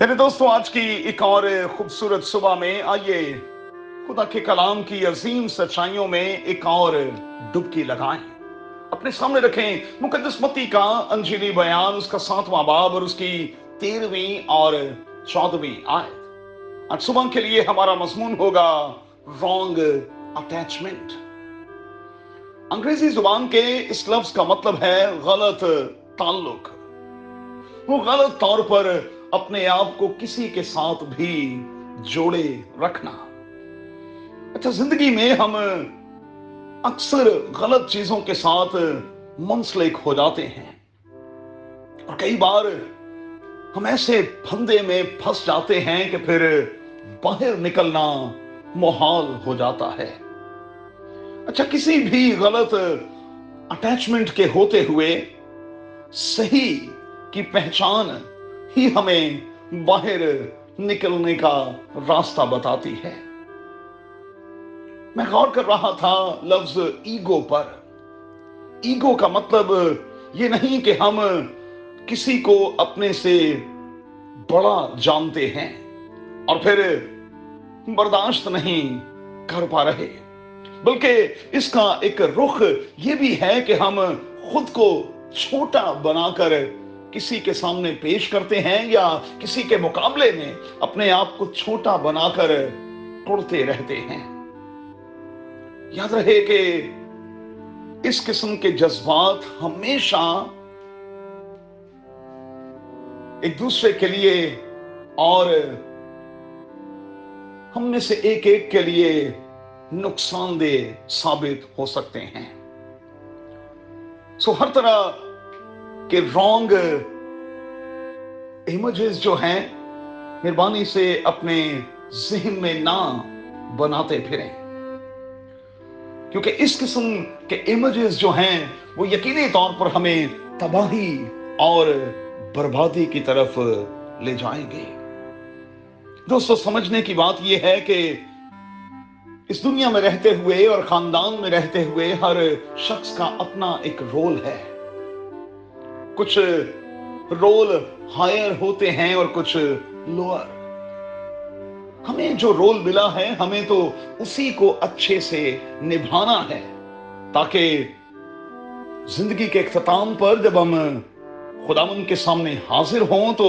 मेरे दोस्तों, आज की एक और खूबसूरत सुबह में आइए खुदा के कलाम की अजीम सच्चाइयों में एक और डुबकी लगाएं। अपने सामने रखें मुकद्दस मत्ती का अंजीली बयान, उसका 7वां बाब और उसकी 13वीं और 14वीं आयत। आज सुबह के लिए हमारा मजमून होगा रॉन्ग अटैचमेंट। अंग्रेजी जुबान के इस लफ्ज का मतलब है गलत ताल्लुक। वो गलत तौर पर अपने आप को किसी के साथ भी जोड़े रखना। अच्छा, जिंदगी में हम अक्सर गलत चीजों के साथ मुंसलिक हो जाते हैं और कई बार हम ऐसे फंदे में फंस जाते हैं कि फिर बाहर निकलना मुहाल हो जाता है। अच्छा, किसी भी गलत अटैचमेंट के होते हुए सही की पहचान ही हमें बाहर निकलने का रास्ता बताती है। मैं गौर कर रहा था लफ्ज ईगो पर। ईगो का मतलब ये नहीं कि हम किसी को अपने से बड़ा जानते हैं और फिर बर्दाश्त नहीं कर पा रहे, बल्कि इसका एक रुख ये भी है कि हम खुद को छोटा बनाकर किसी के सामने पेश करते हैं या किसी के मुकाबले में अपने आप को छोटा बनाकर टुरते रहते हैं। याद रहे कि इस किस्म के जज्बात हमेशा एक दूसरे के लिए और हम में से एक एक के लिए नुकसानदेह साबित हो सकते हैं। हर तरह के रॉन्ग इमेजेस जो हैं, मेहरबानी से अपने ज़हन में ना बनाते फिरें, क्योंकि इस किस्म के इमेजेस जो हैं वो यकीनी तौर पर हमें तबाही और बर्बादी की तरफ ले जाएंगे। दोस्तों, समझने की बात यह है कि इस दुनिया में रहते हुए और खानदान में रहते हुए हर शख्स का अपना एक रोल है। कुछ रोल हायर होते हैं और कुछ लोअर। हमें जो रोल मिला है हमें तो उसी को अच्छे से निभाना है, ताकि जिंदगी के इख्तिताम पर जब हम खुदावंद के सामने हाजिर हों तो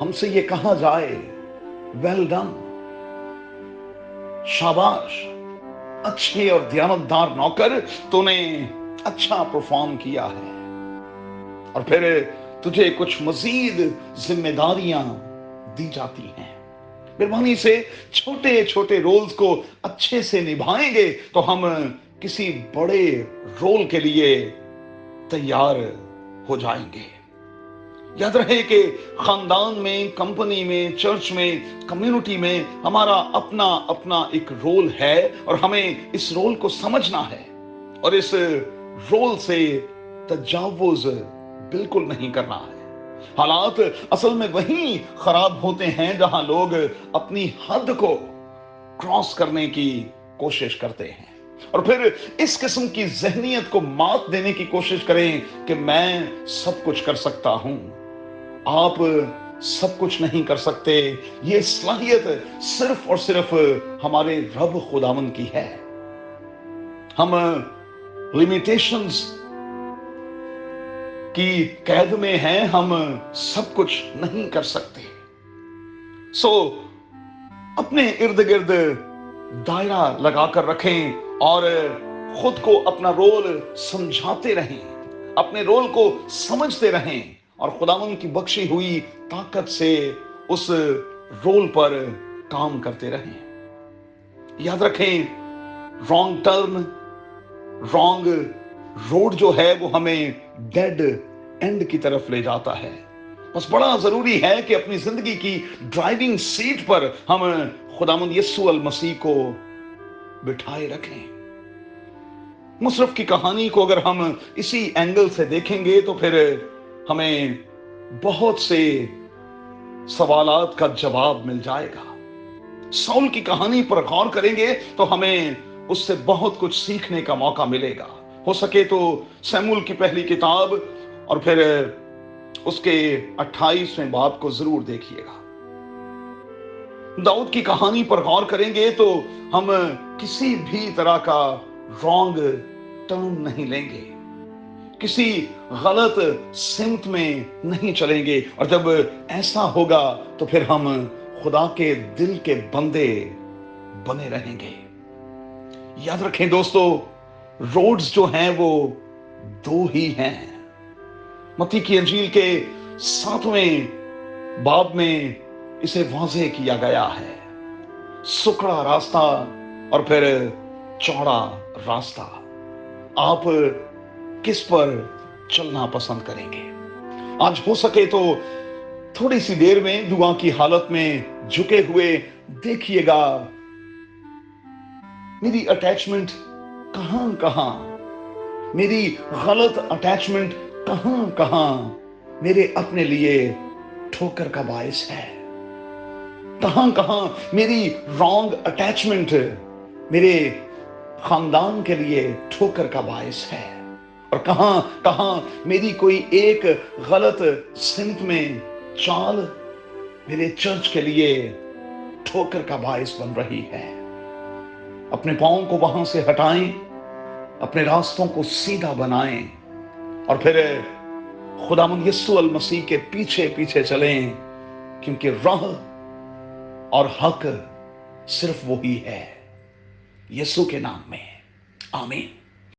हमसे ये कहा जाए, वेल डन, शाबाश, अच्छे और दयानतदार नौकर, तूने अच्छा परफॉर्म किया है। और फिर तुझे कुछ मजीद जिम्मेदारियां दी जाती हैं। मेहरबानी से छोटे छोटे रोल्स को अच्छे से निभाएंगे तो हम किसी बड़े रोल के लिए तैयार हो जाएंगे। याद रहे कि खानदान में, कंपनी में, चर्च में, कम्युनिटी में हमारा अपना अपना एक रोल है और हमें इस रोल को समझना है और इस रोल से तजावुज बिल्कुल नहीं करना है। हालात असल में वहीं खराब होते हैं जहां लोग अपनी हद को क्रॉस करने की कोशिश करते हैं और फिर इस किस्म की जहनियत को मात देने की कोशिश करें कि मैं सब कुछ कर सकता हूं। आप सब कुछ नहीं कर सकते। ये सलाहियत सिर्फ और सिर्फ हमारे रब खुदावंद की है। हम लिमिटेशंस की कैद में हैं, हम सब कुछ नहीं कर सकते। अपने इर्द गिर्द दायरा लगाकर रखें और खुद को अपना रोल समझाते रहें, अपने रोल को समझते रहें और खुदावंद की बख्शी हुई ताकत से उस रोल पर काम करते रहें। याद रखें, रॉन्ग टर्न, रॉन्ग रोड जो है वो हमें डेड एंड की तरफ ले जाता है। बस बड़ा जरूरी है कि अपनी जिंदगी की ड्राइविंग सीट पर हम खुदावंद यीशु अल मसीह को बिठाए रखें। मुसरफ की कहानी को अगर हम इसी एंगल से देखेंगे तो फिर हमें बहुत से सवालात का जवाब मिल जाएगा। साउल की कहानी पर गौर करेंगे तो हमें उससे बहुत कुछ सीखने का मौका मिलेगा। हो सके तो शमूएल की पहली किताब और फिर اس کے 28वें बाब को जरूर देखिएगा। दाऊद की कहानी पर गौर करेंगे तो हम किसी भी तरह का रॉन्ग टर्न नहीं लेंगे, किसी गलत सिमत में नहीं चलेंगे, और जब ऐसा होगा तो फिर हम खुदा के दिल के बंदे बने रहेंगे। याद रखें दोस्तों, रोड्स जो हैं वो दो ही हैं। मत्ती की अंजील के 7वें बाब में इसे वाज़ेह किया गया है। सुकड़ा रास्ता और फिर चौड़ा रास्ता। आप किस पर चलना पसंद करेंगे? आज हो सके तो थोड़ी सी देर में दुआ की हालत में झुके हुए देखिएगा मेरी अटैचमेंट कहां कहां, मेरी गलत अटैचमेंट कहां कहां मेरे अपने लिए ठोकर का बायस है, कहां कहां मेरी रॉन्ग अटैचमेंट मेरे खानदान के लिए ठोकर का बायस है, और कहां कहां मेरी कोई एक गलत सिमत में चाल मेरे चर्च के लिए ठोकर का बायस बन रही है। अपने पांव को वहां से हटाएं, अपने रास्तों को सीधा बनाएं, और फिर खुदावंद यीशु अल मसीह के पीछे पीछे चलें, क्योंकि राह और हक सिर्फ वही है। यीशु के नाम में आमीन।